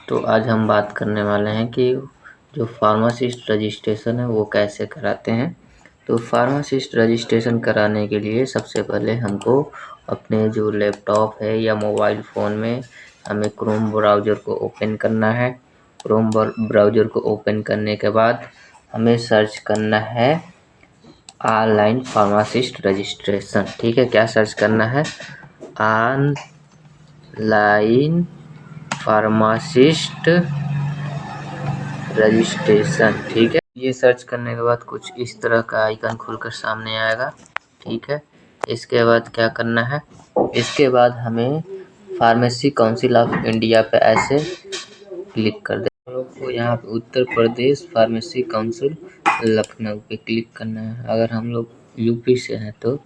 तो आज हम बात करने वाले हैं कि जो फार्मासिस्ट रजिस्ट्रेशन है वो कैसे कराते हैं। तो फार्मासिस्ट रजिस्ट्रेशन कराने के लिए सबसे पहले हमको अपने जो लैपटॉप है या मोबाइल फ़ोन में हमें क्रोम ब्राउज़र को ओपन करना है। क्रोम ब्राउज़र को ओपन करने के बाद हमें सर्च करना है ऑनलाइन फार्मासिस्ट रजिस्ट्रेशन। ठीक है, क्या सर्च करना है? Online pharmacist registration. ठीक है, ये सर्च करने के बाद कुछ इस तरह का आइकन खुलकर सामने आएगा। ठीक है, इसके बाद क्या करना है? इसके बाद हमें फार्मेसी काउंसिल ऑफ इंडिया पे ऐसे क्लिक कर दें। हम लोग को यहाँ पे उत्तर प्रदेश फार्मेसी काउंसिल लखनऊ पे क्लिक करना है। अगर हम लोग यूपी से हैं तो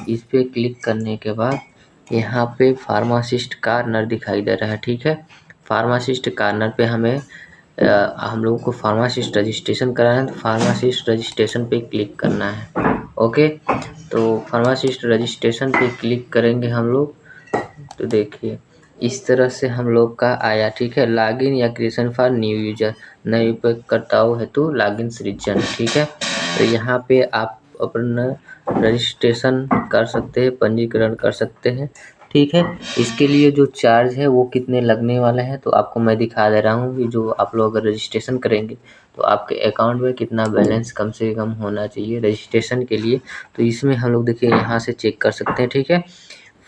इस पे क्लिक करने के बाद यहाँ पे फार्मासिस्ट कॉर्नर दिखाई दे रहा है। ठीक है, फार्मासिस्ट कॉर्नर पे हमें हम लोगों को फार्मासिस्ट रजिस्ट्रेशन कराना है, तो फार्मासिस्ट रजिस्ट्रेशन पे क्लिक करना है। ओके, तो फार्मासिस्ट रजिस्ट्रेशन पे क्लिक करेंगे हम लोग तो देखिए इस तरह से हम लोग का आया। ठीक है, लॉगिन या क्रिएशन फॉर न्यू यूजर, नए उपयोगकर्ताओं हेतु लॉगिन सृजन। ठीक है, तो यहाँ पे आप अपना रजिस्ट्रेशन कर सकते हैं, पंजीकरण कर सकते हैं। ठीक है, इसके लिए जो चार्ज है वो कितने लगने वाले हैं तो आपको मैं दिखा दे रहा हूँ कि जो आप लोग अगर रजिस्ट्रेशन करेंगे तो आपके अकाउंट में कितना बैलेंस कम से कम होना चाहिए रजिस्ट्रेशन के लिए। तो इसमें हम लोग देखिए यहाँ से चेक कर सकते हैं। ठीक है,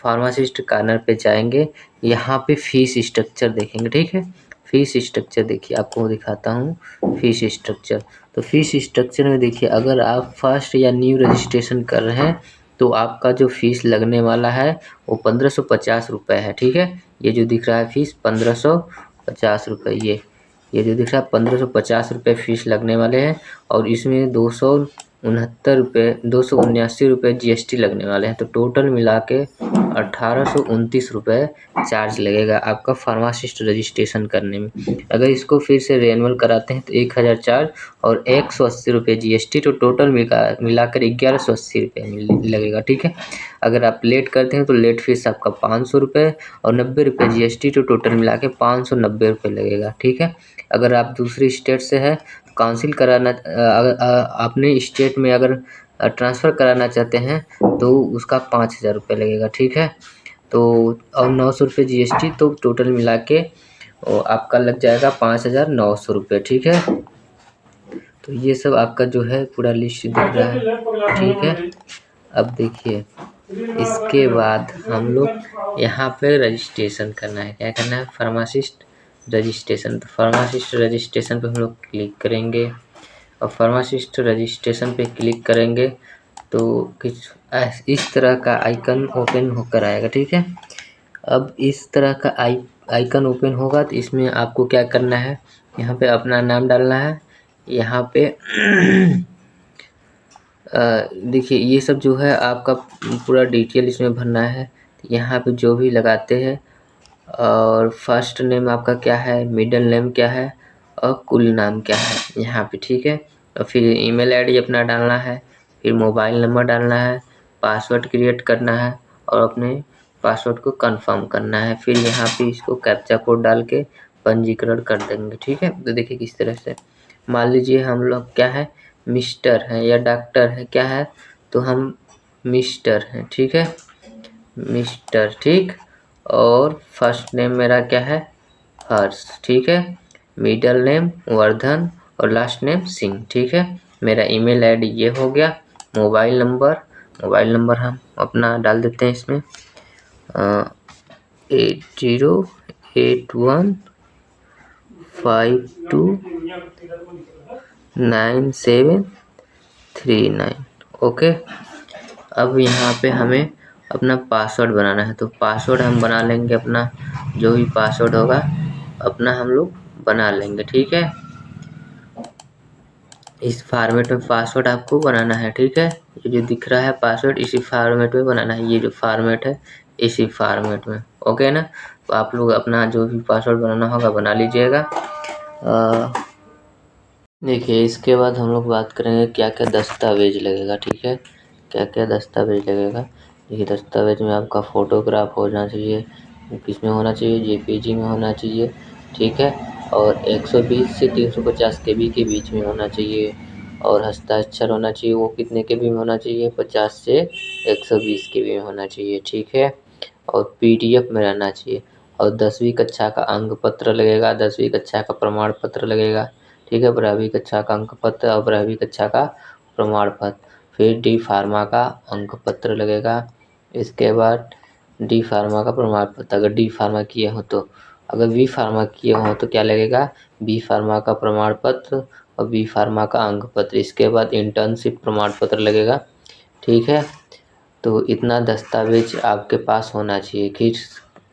फार्मासिस्ट कॉर्नर पे जाएंगे, यहाँ पे फीस स्ट्रक्चर देखेंगे। ठीक है, फीस स्ट्रक्चर देखिए, आपको दिखाता हूँ फीस स्ट्रक्चर। तो फीस स्ट्रक्चर में देखिए अगर आप फर्स्ट या न्यू रजिस्ट्रेशन कर रहे हैं तो आपका जो फीस लगने वाला है वो 1550 रुपये है। ठीक है, ये जो दिख रहा है फीस 1550 रुपये, ये जो दिख रहा है 1550 रुपये फीस लगने वाले हैं और इसमें 279 रुपये GST लगने वाले हैं। तो टोटल मिला के 1829 रुपये चार्ज लगेगा आपका फार्मासिस्ट रजिस्ट्रेशन करने में। अगर इसको फिर से रिन्यूअल कराते हैं तो 1000 चार्ज और 180 रुपये GST, तो टोटल मिलाकर 1180 रुपये लगेगा। ठीक है, अगर आप लेट करते हैं तो लेट फीस आपका 500 रुपये और 90 रुपये GST, तो टोटल मिला के 590 रुपये लगेगा। ठीक है, अगर आप दूसरी स्टेट से है काउंसिल कराना, अगर अपने स्टेट में अगर ट्रांसफ़र कराना चाहते हैं तो उसका 5000 रुपये लगेगा। ठीक है, तो और 900 रुपये GST, तो टोटल मिला के आपका लग जाएगा 5900 रुपये। ठीक है, तो ये सब आपका जो है पूरा लिस्ट दिख रहा है। ठीक है, अब देखिए इसके बाद हम लोग यहाँ पे रजिस्ट्रेशन करना है। क्या करना है? Pharmacist registration. तो फार्मासिस्ट रजिस्ट्रेशन पे हम लोग क्लिक करेंगे और फार्मासिस्ट रजिस्ट्रेशन पे क्लिक करेंगे तो कुछ इस तरह का आइकन ओपन होकर आएगा। ठीक है, अब इस तरह का आइकन ओपन होगा तो इसमें आपको क्या करना है? यहाँ पे अपना नाम डालना है। यहाँ पे देखिए ये सब जो है आपका पूरा डिटेल इसमें भरना है। यहाँ पे जो भी लगाते हैं और फर्स्ट नेम आपका क्या है, मिडिल नेम क्या है और कुल नाम क्या है यहाँ पे। ठीक है, और फिर ईमेल आईडी अपना डालना है, फिर मोबाइल नंबर डालना है, पासवर्ड क्रिएट करना है और अपने पासवर्ड को कंफर्म करना है। फिर यहाँ पे इसको कैप्चा कोड डाल के पंजीकरण कर देंगे। ठीक है, तो देखिए किस तरह से, मान लीजिए हम लोग क्या है, मिस्टर है या डॉक्टर है, क्या है तो हम मिस्टर हैं। ठीक है, मिस्टर। ठीक, और फर्स्ट नेम मेरा क्या है, हर्ष। ठीक है, मिडिल नेम वर्धन और लास्ट नेम सिंह। ठीक है, मेरा ईमेल आईडी ये हो गया। मोबाइल नंबर हम अपना डाल देते हैं इसमें 8081529739। ओके, अब यहाँ पे हमें अपना पासवर्ड बनाना है। तो पासवर्ड हम बना लेंगे, अपना जो भी पासवर्ड होगा अपना हम लोग बना लेंगे। ठीक है, इस फॉर्मेट में पासवर्ड आपको बनाना है। ठीक है, ये जो दिख रहा है पासवर्ड इसी फॉर्मेट में बनाना है, ये जो फॉर्मेट है इसी फॉर्मेट में। ओके ना, तो आप लोग अपना जो भी पासवर्ड बनाना होगा बना लीजिएगा। देखिए इसके बाद हम लोग बात करेंगे क्या क्या दस्तावेज लगेगा। ठीक है, क्या क्या दस्तावेज लगेगा। देखिए दस्तावेज में आपका फ़ोटोग्राफ होना चाहिए, किस में होना चाहिए, JPG में होना चाहिए, ठीक है। और 120 से 350 केबी के बीच में होना चाहिए। और हस्ताक्षर होना चाहिए, वो कितने केबी में होना चाहिए, 50 से 120 केबी में होना चाहिए, ठीक है। और पीडीएफ में रहना चाहिए। और 10वीं कक्षा का अंक पत्र लगेगा, 10वीं कक्षा का प्रमाण पत्र लगेगा, ठीक है। 12वीं कक्षा का अंक पत्र और 12वीं कक्षा का प्रमाण पत्र। फिर डी फार्मा का अंक पत्र लगेगा। इसके बाद डी फार्मा का प्रमाण पत्र, अगर डी फार्मा किए हो तो। अगर बी फार्मा किए हो तो क्या लगेगा, बी फार्मा का प्रमाण पत्र और बी फार्मा का अंक पत्र। इसके बाद इंटर्नशिप प्रमाण पत्र लगेगा, ठीक है। तो इतना दस्तावेज आपके पास होना चाहिए कि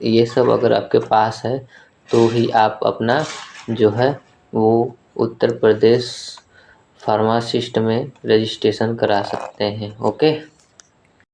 ये सब अगर आपके पास है तो ही आप अपना जो है वो उत्तर प्रदेश फार्मासिस्ट में रजिस्ट्रेशन करा सकते हैं। ओके।